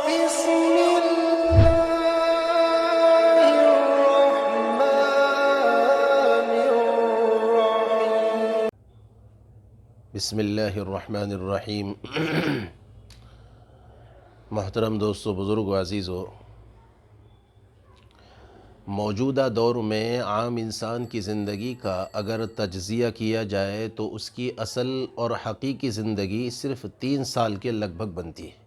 بسم الله الرحمن الرحيم بسم اللہ الرحمن الرحیم۔ محترم دوستو، بزرگو، عزیزو، موجودہ دور میں عام انسان کی زندگی کا اگر تجزیہ کیا جائے تو اس کی اصل اور حقیقی زندگی صرف 3 سال کے لگ بھگ بنتی ہے۔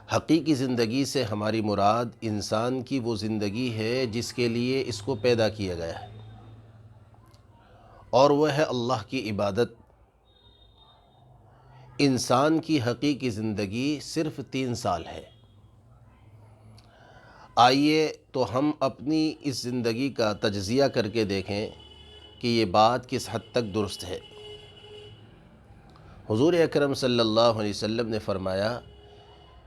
حقیقی زندگی سے ہماری مراد انسان کی وہ زندگی ہے جس کے لیے اس کو پیدا کیا گیا ہے، اور وہ ہے اللہ کی عبادت۔ انسان کی حقیقی زندگی صرف 3 سال ہے۔ آئیے تو ہم اپنی اس زندگی کا تجزیہ کر کے دیکھیں کہ یہ بات کس حد تک درست ہے۔ حضور اکرم صلی اللہ علیہ وسلم نے فرمایا،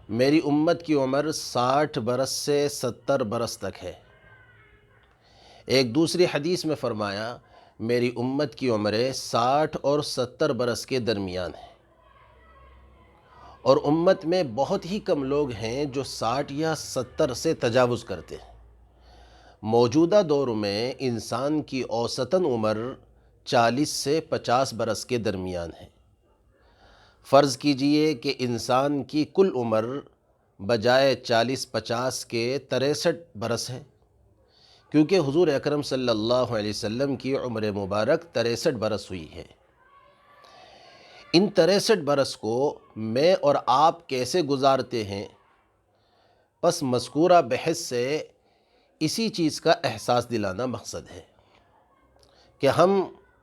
میری امت کی عمر 60 برس سے 70 برس تک ہے۔ ایک دوسری حدیث میں فرمایا، میری امت کی عمریں 60 اور 70 برس کے درمیان ہیں، اور امت میں بہت ہی کم لوگ ہیں جو 60 یا 70 سے تجاوز کرتے ہیں۔ موجودہ دور میں انسان کی اوسطاً عمر 40 سے 50 برس کے درمیان ہے۔ فرض کیجئے کہ انسان کی کل عمر بجائے 40-50 کے 63 برس ہے، کیونکہ حضور اکرم صلی اللہ علیہ وسلم کی عمر مبارک 63 برس ہوئی ہے۔ ان 63 برس کو میں اور آپ کیسے گزارتے ہیں؟ پس مذکورہ بحث سے اسی چیز کا احساس دلانا مقصد ہے کہ ہم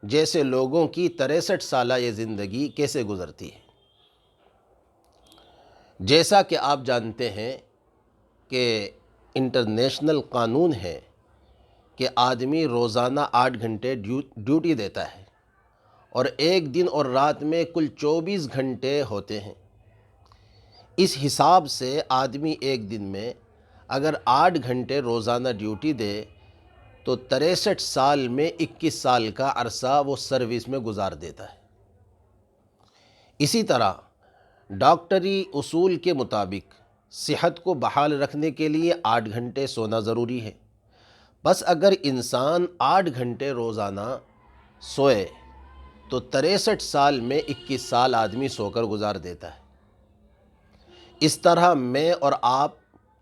جیسے لوگوں کی 63 سالہ یہ زندگی کیسے گزرتی ہے۔ جیسا کہ آپ جانتے ہیں کہ انٹرنیشنل قانون ہے کہ آدمی روزانہ 8 گھنٹے ڈیوٹی دیتا ہے، اور ایک دن اور رات میں کل 24 گھنٹے ہوتے ہیں۔ اس حساب سے آدمی ایک دن میں اگر 8 گھنٹے روزانہ ڈیوٹی دے تو 63 سال میں 21 سال کا عرصہ وہ سروس میں گزار دیتا ہے۔ اسی طرح ڈاکٹری اصول کے مطابق صحت کو بحال رکھنے کے لیے 8 گھنٹے سونا ضروری ہے۔ بس اگر انسان 8 گھنٹے روزانہ سوئے تو 63 سال میں 21 سال آدمی سو کر گزار دیتا ہے۔ اس طرح میں اور آپ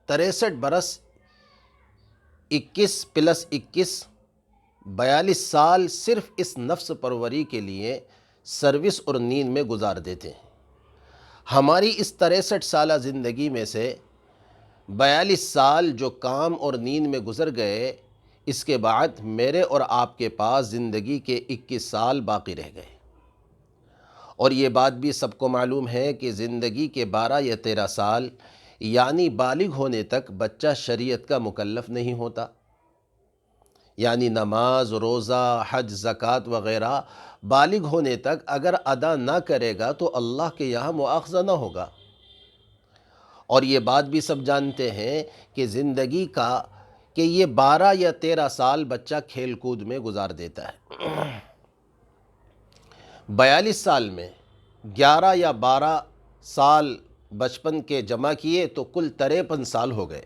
63 برس 21 پلس 21 42 سال صرف اس نفس پروری کے لیے سروس اور نیند میں گزار دیتے ہیں۔ ہماری اس 63 سالہ زندگی میں سے 42 سال جو کام اور نیند میں گزر گئے، اس کے بعد میرے اور آپ کے پاس زندگی کے 21 سال باقی رہ گئے۔ اور یہ بات بھی سب کو معلوم ہے کہ زندگی کے 12 یا 13 سال یعنی بالغ ہونے تک بچہ شریعت کا مکلف نہیں ہوتا، یعنی نماز، روزہ، حج، زکوٰۃ وغیرہ بالغ ہونے تک اگر ادا نہ کرے گا تو اللہ کے یہاں مواخذہ نہ ہوگا۔ اور یہ بات بھی سب جانتے ہیں کہ زندگی کا یہ 12 یا 13 سال بچہ کھیل کود میں گزار دیتا ہے۔ 42 سال میں 11 یا 12 سال بچپن کے جمع کیے تو کل 53 سال ہو گئے۔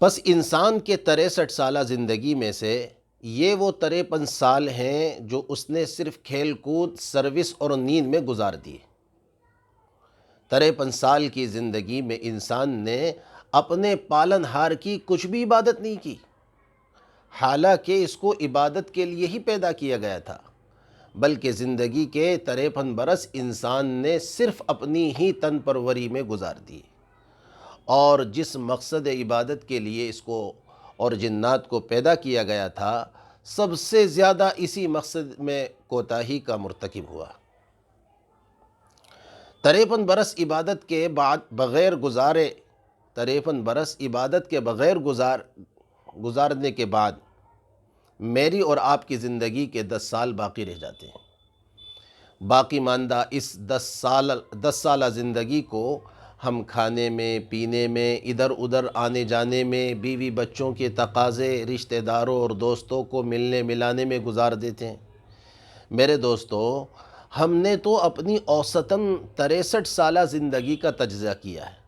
پس انسان کے 63 سالہ زندگی میں سے یہ وہ 53 سال ہیں جو اس نے صرف کھیل کود، سروس اور نیند میں گزار دیے۔ 53 سال کی زندگی میں انسان نے اپنے پالن ہار کی کچھ بھی عبادت نہیں کی، حالانکہ اس کو عبادت کے لیے ہی پیدا کیا گیا تھا، بلکہ زندگی کے 53 برس انسان نے صرف اپنی ہی تن پروری میں گزار دی، اور جس مقصد عبادت کے لیے اس کو اور جنات کو پیدا کیا گیا تھا، سب سے زیادہ اسی مقصد میں کوتاہی کا مرتکب ہوا۔ 53 برس عبادت کے بعد بغیر گزارے 53 برس عبادت کے بغیر گزارنے کے بعد میری اور آپ کی زندگی کے 10 سال باقی رہ جاتے ہیں۔ باقی ماندہ اس 10 سالہ زندگی کو ہم کھانے میں، پینے میں، ادھر ادھر آنے جانے میں، بیوی بچوں کے تقاضے، رشتہ داروں اور دوستوں کو ملنے ملانے میں گزار دیتے ہیں۔ میرے دوستو، ہم نے تو اپنی اوسطاً 63 سالہ زندگی کا تجزیہ کیا ہے۔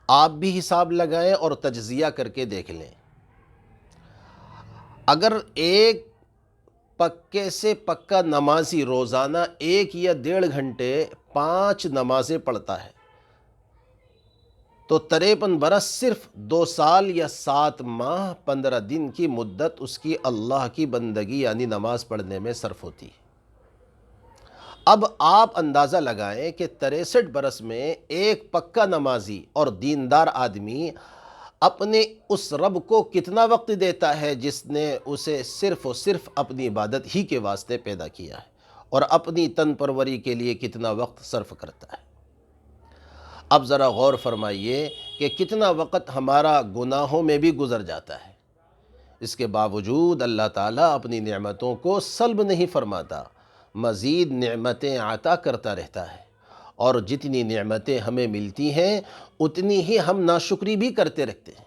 آپ بھی حساب لگائیں اور تجزیہ کر کے دیکھ لیں۔ اگر ایک پکے سے پکا نمازی روزانہ 1 یا 1.5 گھنٹے 5 نمازیں پڑھتا ہے تو 53 برس صرف 2 سال یا 7 ماہ 15 دن کی مدت اس کی اللہ کی بندگی یعنی نماز پڑھنے میں صرف ہوتی ہے۔ اب آپ اندازہ لگائیں کہ 63 برس میں ایک پکا نمازی اور دیندار آدمی اپنے اس رب کو کتنا وقت دیتا ہے جس نے اسے صرف و صرف اپنی عبادت ہی کے واسطے پیدا کیا ہے، اور اپنی تن پروری کے لیے کتنا وقت صرف کرتا ہے۔ اب ذرا غور فرمائیے کہ کتنا وقت ہمارا گناہوں میں بھی گزر جاتا ہے، اس کے باوجود اللہ تعالیٰ اپنی نعمتوں کو سلب نہیں فرماتا، مزید نعمتیں عطا کرتا رہتا ہے، اور جتنی نعمتیں ہمیں ملتی ہیں اتنی ہی ہم ناشکری بھی کرتے رہتے ہیں۔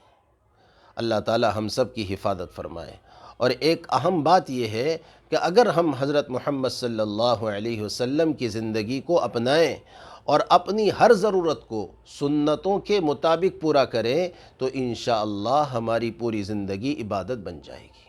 اللہ تعالیٰ ہم سب کی حفاظت فرمائے۔ اور ایک اہم بات یہ ہے کہ اگر ہم حضرت محمد صلی اللہ علیہ وسلم کی زندگی کو اپنائیں اور اپنی ہر ضرورت کو سنتوں کے مطابق پورا کریں تو انشاءاللہ ہماری پوری زندگی عبادت بن جائے گی۔